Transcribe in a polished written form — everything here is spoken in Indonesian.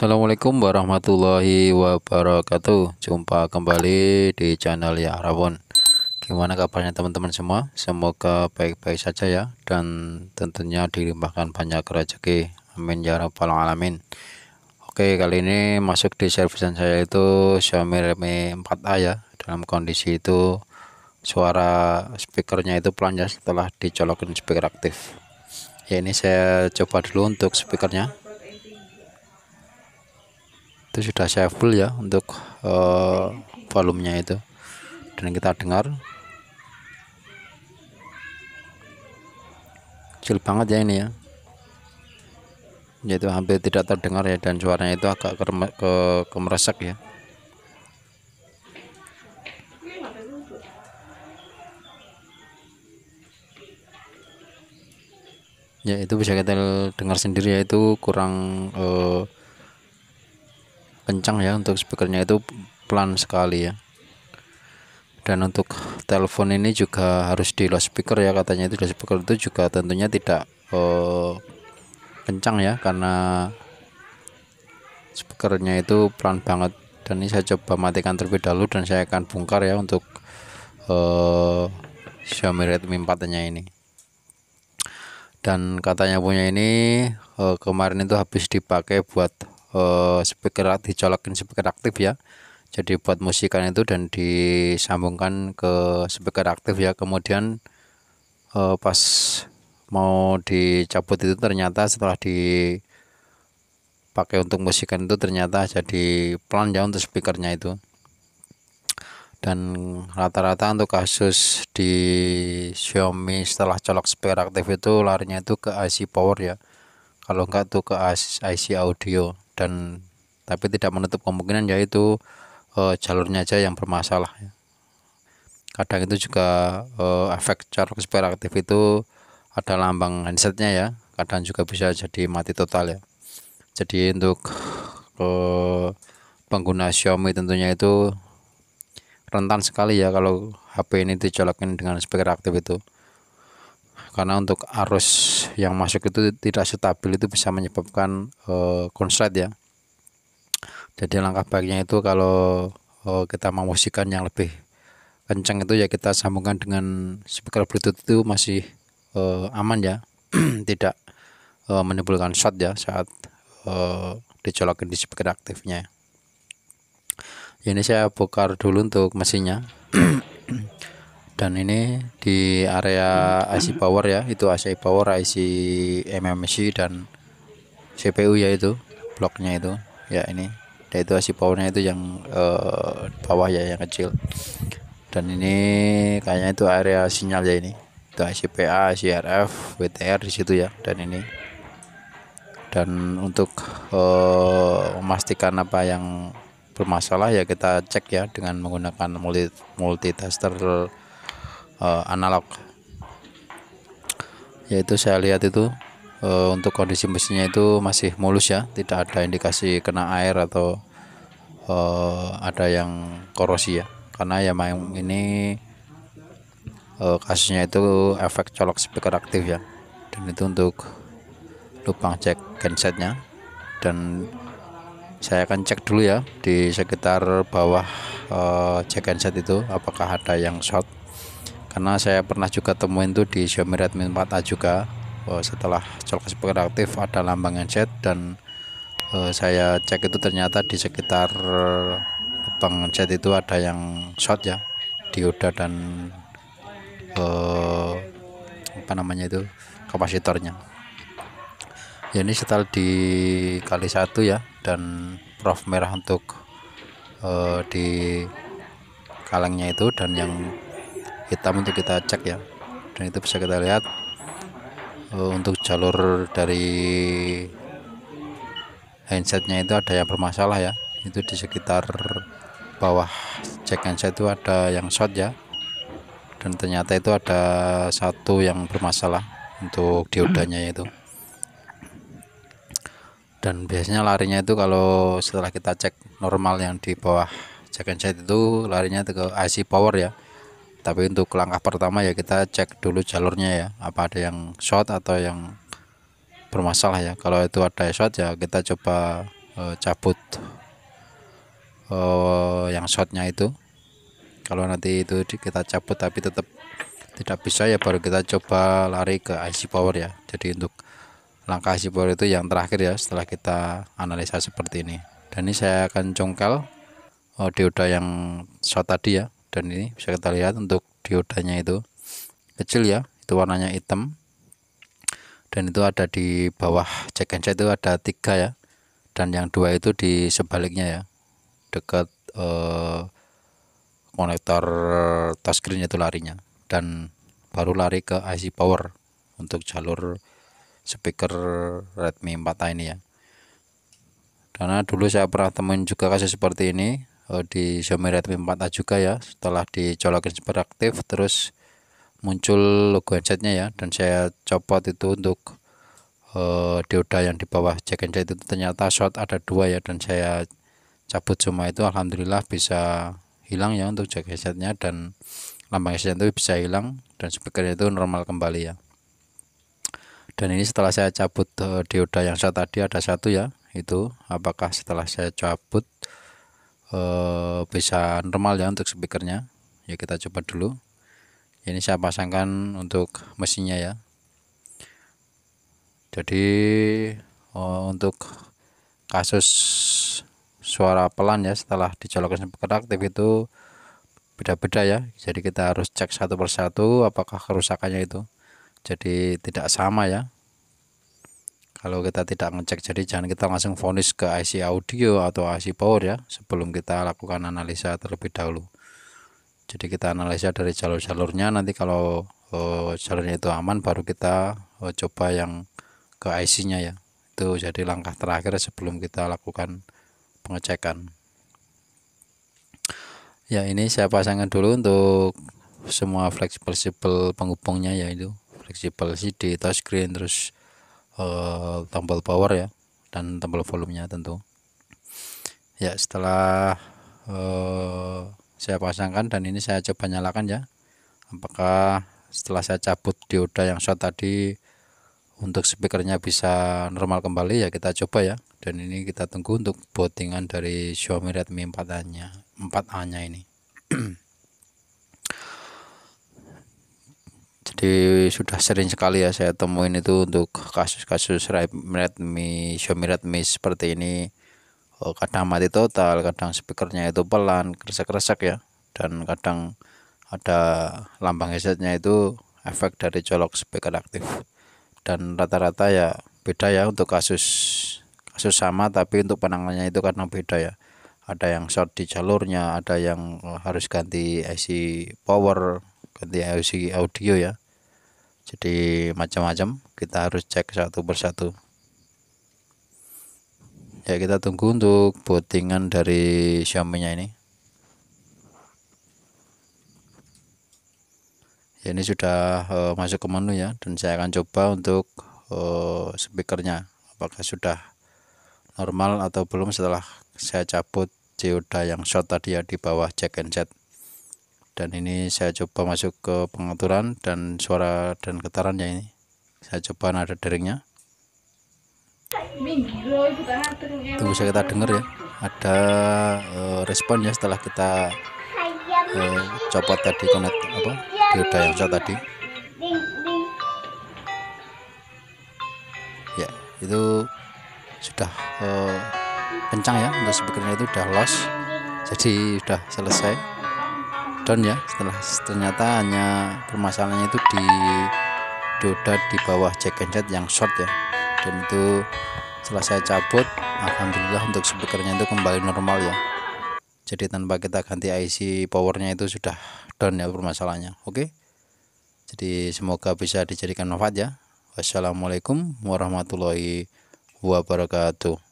Assalamualaikum warahmatullahi wabarakatuh. Jumpa kembali di channel ya Rawon. Gimana kabarnya teman-teman semua? Semoga baik-baik saja ya, dan tentunya dilimpahkan banyak rezeki. Amin ya rabbal alamin. Oke, kali ini masuk di servisan saya itu Xiaomi Redmi 4A ya. Dalam kondisi itu suara speakernya itu pelan ya setelah dicolokin speaker aktif. Ya, ini saya coba dulu untuk speakernya. Itu sudah saya full ya untuk volumenya itu, dan kita dengar kecil banget ya ini ya, yaitu hampir tidak terdengar ya, dan suaranya itu agak kemeresek ya. Ya, itu bisa kita dengar sendiri ya, itu kurang kencang ya, untuk speakernya itu pelan sekali ya. Dan untuk telepon ini juga harus di loudspeaker ya, katanya itu loudspeaker itu juga tentunya tidak kencang ya, karena speakernya itu pelan banget. Dan ini saya coba matikan terlebih dahulu, dan saya akan bongkar ya untuk Xiaomi Redmi 4 nya ini. Dan katanya punya ini kemarin itu habis dipakai buat speaker, dicolokin speaker aktif ya, jadi buat musikan itu, dan disambungkan ke speaker aktif ya. Kemudian pas mau dicabut itu ternyata setelah dipakai untuk musikan itu ternyata jadi pelan ya untuk speakernya itu. Dan rata-rata untuk kasus di Xiaomi setelah colok speaker aktif itu larinya itu ke IC power ya, kalau enggak tuh ke IC audio. Dan tapi tidak menutup kemungkinan yaitu jalurnya aja yang bermasalah ya. Kadang itu juga efek colok speaker aktif itu ada lambang handsetnya ya, kadang juga bisa jadi mati total ya. Jadi untuk pengguna Xiaomi tentunya itu rentan sekali ya kalau HP ini dicolokin dengan speaker aktif itu, karena untuk arus yang masuk itu tidak stabil, itu bisa menyebabkan konslet ya. Jadi langkah baiknya itu kalau kita mau musikan yang lebih kencang itu ya, kita sambungkan dengan speaker Bluetooth, itu masih aman ya tidak menimbulkan short ya saat dicolokin di speaker aktifnya. Ini saya bongkar dulu untuk mesinnya. Dan ini di area IC power ya, itu IC power, IC MMC, dan CPU ya, itu bloknya itu ya ini. Dan itu IC powernya itu yang bawah ya, yang kecil. Dan ini kayaknya itu area sinyal ya, ini itu IC PA, IC RF, WTR di situ ya. Dan ini, dan untuk memastikan apa yang bermasalah ya, kita cek ya dengan menggunakan multitester analog. Yaitu saya lihat itu untuk kondisi mesinnya itu masih mulus ya, tidak ada indikasi kena air atau ada yang korosi ya, karena ya ini kasusnya itu efek colok speaker aktif ya. Dan itu untuk lubang cek gensetnya, dan saya akan cek dulu ya di sekitar bawah cek genset itu apakah ada yang short, karena saya pernah juga temuin tuh di Xiaomi Redmi 4A juga. Setelah colok speaker aktif ada lambang genset, dan saya cek itu ternyata di sekitar lubang genset itu ada yang short ya, dioda dan apa namanya itu, kapasitornya ya. Ini setel dikali 1 ya, dan prof merah untuk di kalengnya itu, dan yang hitam untuk kita cek ya. Dan itu bisa kita lihat untuk jalur dari handsetnya itu ada yang bermasalah ya, itu di sekitar bawah cek handset itu ada yang short ya. Dan ternyata itu ada satu yang bermasalah untuk diodanya itu. Dan biasanya larinya itu kalau setelah kita cek normal yang di bawah cek handset itu larinya ke IC power ya. Tapi untuk langkah pertama ya kita cek dulu jalurnya ya, apa ada yang short atau yang bermasalah ya. Kalau itu ada short ya kita coba cabut yang shortnya itu. Kalau nanti itu kita cabut tapi tetap tidak bisa ya, baru kita coba lari ke IC power ya. Jadi untuk langkah IC power itu yang terakhir ya, setelah kita analisa seperti ini. Dan ini saya akan congkel dioda yang short tadi ya. Dan ini bisa kita lihat untuk diodanya itu kecil ya, itu warnanya hitam, dan itu ada di bawah jack and set itu ada 3 ya, dan yang 2 itu di sebaliknya ya, dekat konektor touchscreen itu larinya. Dan baru lari ke IC power untuk jalur speaker Redmi 4A ini ya. Karena dulu saya pernah temuin juga kasus seperti ini di Xiaomi Redmi 4A juga ya, setelah dicolokin speaker aktif terus muncul logo headsetnya ya, dan saya copot itu untuk dioda yang di bawah jack and set itu ternyata short ada 2 ya, dan saya cabut semua itu, alhamdulillah bisa hilang ya untuk jack headsetnya, dan lambang headset itu bisa hilang, dan speakernya itu normal kembali ya. Dan ini setelah saya cabut dioda yang short tadi ada 1 ya, itu apakah setelah saya cabut bisa normal ya untuk speakernya ya, kita coba dulu. Ini saya pasangkan untuk mesinnya ya. Jadi untuk kasus suara pelan ya setelah dicolokkan speaker aktif itu beda-beda ya. Jadi kita harus cek satu persatu apakah kerusakannya itu. Jadi tidak sama ya. Kalau kita tidak ngecek, jadi jangan kita langsung vonis ke IC audio atau IC power ya, sebelum kita lakukan analisa terlebih dahulu. Jadi kita analisa dari jalur-jalurnya, nanti kalau jalurnya itu aman baru kita coba yang ke IC-nya ya. Itu jadi langkah terakhir sebelum kita lakukan pengecekan. Ya, ini saya pasangkan dulu untuk semua fleksibel penghubungnya ya, itu fleksibel CD, touchscreen, terus tombol power ya, dan tombol volumenya tentu ya. Setelah saya pasangkan dan ini saya coba nyalakan ya, apakah setelah saya cabut dioda yang short tadi untuk speakernya bisa normal kembali ya, kita coba ya. Dan ini kita tunggu untuk bootingan dari Xiaomi Redmi 4A nya ini. Jadi sudah sering sekali ya saya temuin itu untuk kasus-kasus Xiaomi Redmi seperti ini, kadang mati total, kadang speakernya itu pelan, kresek-kresek ya, dan kadang ada lambang headsetnya itu efek dari colok speaker aktif. Dan rata-rata ya beda ya untuk kasus sama, tapi untuk penanganannya itu kadang beda ya. Ada yang short di jalurnya, ada yang harus ganti IC power, ganti IC audio ya. Jadi macam-macam, kita harus cek satu persatu ya. Kita tunggu untuk bootingan dari Xiaomi nya ini ya. Ini sudah masuk ke menu ya, dan saya akan coba untuk speakernya apakah sudah normal atau belum setelah saya cabut dioda yang short tadi ya di bawah jack and set. Dan ini saya coba masuk ke pengaturan dan suara dan getarannya, ini saya coba nada deringnya. Itu bisa kita dengar ya, ada respon ya setelah kita copot tadi dioda yang short tadi ya. Itu sudah kencang ya, untuk speakernya itu udah loss, jadi sudah selesai down ya. Ternyata hanya permasalahannya itu di dioda di bawah jack and set yang short ya. Dan itu setelah saya cabut, alhamdulillah untuk speakernya itu kembali normal ya. Jadi tanpa kita ganti IC powernya itu sudah down ya permasalahannya. Oke, jadi semoga bisa dijadikan manfaat ya. Wassalamualaikum warahmatullahi wabarakatuh.